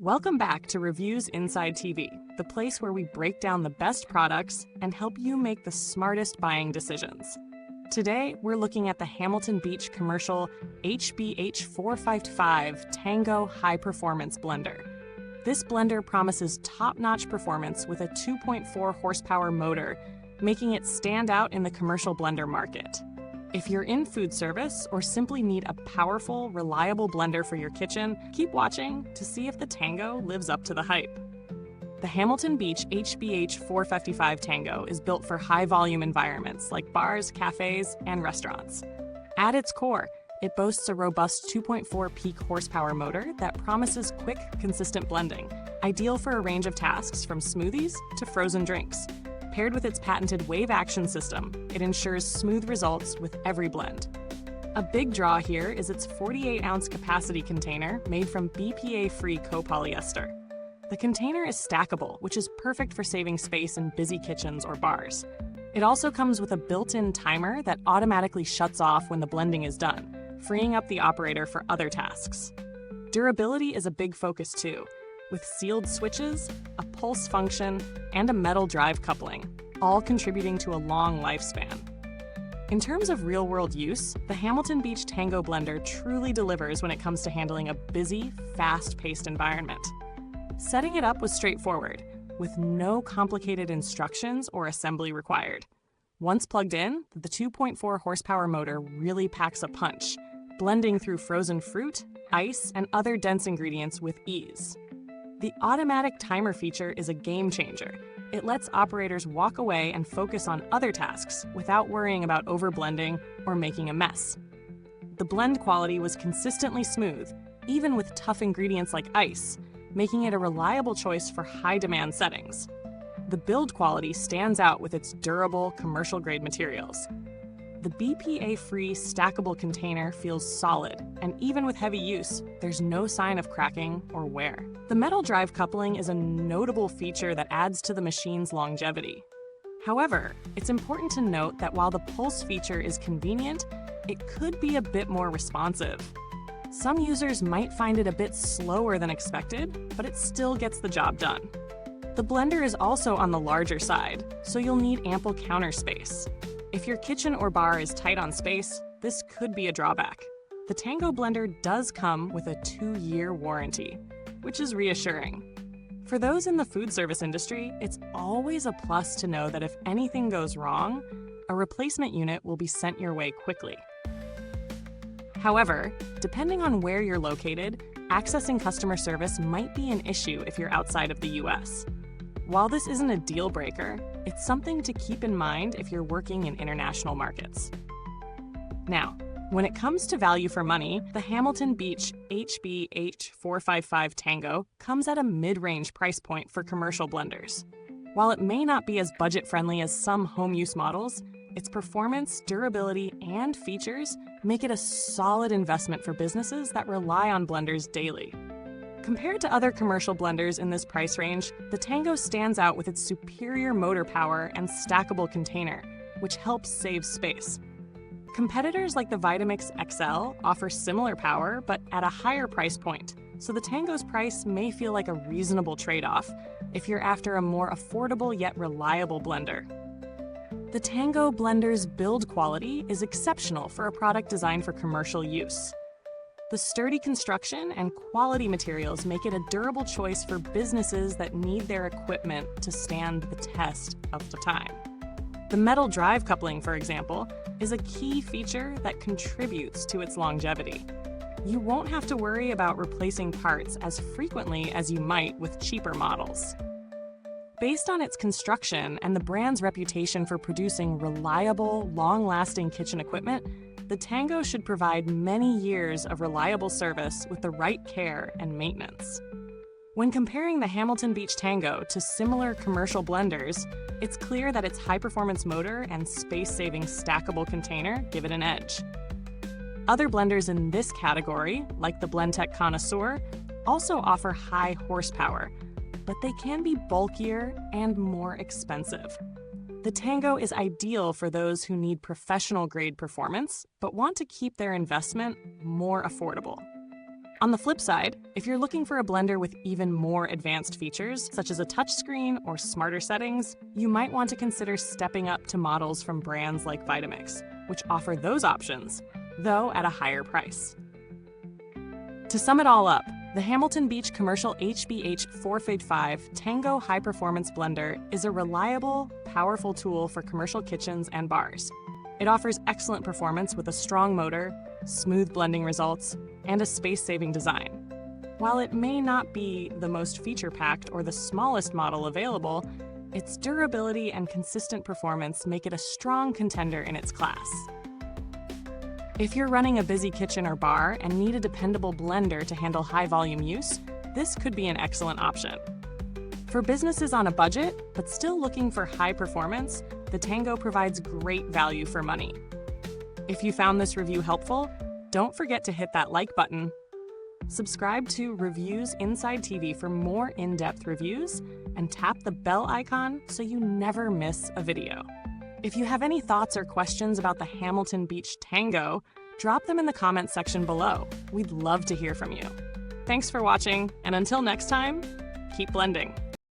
Welcome back to Reviews Inside TV, the place where we break down the best products and help you make the smartest buying decisions. Today, we're looking at the Hamilton Beach commercial HBH455 Tango High Performance Blender. This blender promises top-notch performance with a 2.4 horsepower motor, making it stand out in the commercial blender market. If you're in food service or simply need a powerful, reliable blender for your kitchen, keep watching to see if the Tango lives up to the hype. The Hamilton Beach HBH455 Tango is built for high-volume environments like bars, cafes, and restaurants. At its core, it boasts a robust 2.4 peak horsepower motor that promises quick, consistent blending, ideal for a range of tasks from smoothies to frozen drinks. Paired with its patented wave action system, it ensures smooth results with every blend. A big draw here is its 48-ounce capacity container made from BPA-Free Co-Polyester. The container is stackable, which is perfect for saving space in busy kitchens or bars. It also comes with a built-in timer that automatically shuts off when the blending is done, freeing up the operator for other tasks. Durability is a big focus too, with sealed switches, a pulse function, and a metal drive coupling, all contributing to a long lifespan. In terms of real-world use, the Hamilton Beach Tango blender truly delivers when it comes to handling a busy, fast-paced environment. Setting it up was straightforward, with no complicated instructions or assembly required. Once plugged in, the 2.4 horsepower motor really packs a punch, blending through frozen fruit, ice, and other dense ingredients with ease. The automatic timer feature is a game changer. It lets operators walk away and focus on other tasks without worrying about overblending or making a mess. The blend quality was consistently smooth, even with tough ingredients like ice, making it a reliable choice for high-demand settings. The build quality stands out with its durable, commercial-grade materials. The BPA-free stackable container feels solid, and even with heavy use, there's no sign of cracking or wear. The metal drive coupling is a notable feature that adds to the machine's longevity. However, it's important to note that while the pulse feature is convenient, it could be a bit more responsive. Some users might find it a bit slower than expected, but it still gets the job done. The blender is also on the larger side, so you'll need ample counter space. If your kitchen or bar is tight on space, this could be a drawback. The Tango blender does come with a 2-year warranty, which is reassuring. For those in the food service industry, it's always a plus to know that if anything goes wrong, a replacement unit will be sent your way quickly. However, depending on where you're located, accessing customer service might be an issue if you're outside of the US. While this isn't a deal breaker, it's something to keep in mind if you're working in international markets. Now, when it comes to value for money, the Hamilton Beach HBH455 Tango comes at a mid-range price point for commercial blenders. While it may not be as budget-friendly as some home-use models, its performance, durability, and features make it a solid investment for businesses that rely on blenders daily. Compared to other commercial blenders in this price range, the Tango stands out with its superior motor power and stackable container, which helps save space. Competitors like the Vitamix XL offer similar power, but at a higher price point, so the Tango's price may feel like a reasonable trade-off if you're after a more affordable yet reliable blender. The Tango blender's build quality is exceptional for a product designed for commercial use. The sturdy construction and quality materials make it a durable choice for businesses that need their equipment to stand the test of the time. The metal drive coupling, for example, is a key feature that contributes to its longevity. You won't have to worry about replacing parts as frequently as you might with cheaper models. Based on its construction and the brand's reputation for producing reliable, long-lasting kitchen equipment, the Tango should provide many years of reliable service with the right care and maintenance. When comparing the Hamilton Beach Tango to similar commercial blenders, it's clear that its high-performance motor and space-saving stackable container give it an edge. Other blenders in this category, like the Blendtec Connoisseur, also offer high horsepower, but they can be bulkier and more expensive. The Tango is ideal for those who need professional-grade performance, but want to keep their investment more affordable. On the flip side, if you're looking for a blender with even more advanced features, such as a touchscreen or smarter settings, you might want to consider stepping up to models from brands like Vitamix, which offer those options, though at a higher price. To sum it all up, the Hamilton Beach Commercial HBH455 Tango High-Performance Blender is a reliable, powerful tool for commercial kitchens and bars. It offers excellent performance with a strong motor, smooth blending results, and a space-saving design. While it may not be the most feature-packed or the smallest model available, its durability and consistent performance make it a strong contender in its class. If you're running a busy kitchen or bar and need a dependable blender to handle high-volume use, this could be an excellent option. For businesses on a budget, but still looking for high performance, the Tango provides great value for money. If you found this review helpful, don't forget to hit that like button. Subscribe to Reviewsinside for more in-depth reviews, and tap the bell icon so you never miss a video. If you have any thoughts or questions about the Hamilton Beach Tango, drop them in the comments section below. We'd love to hear from you. Thanks for watching, and until next time, keep blending.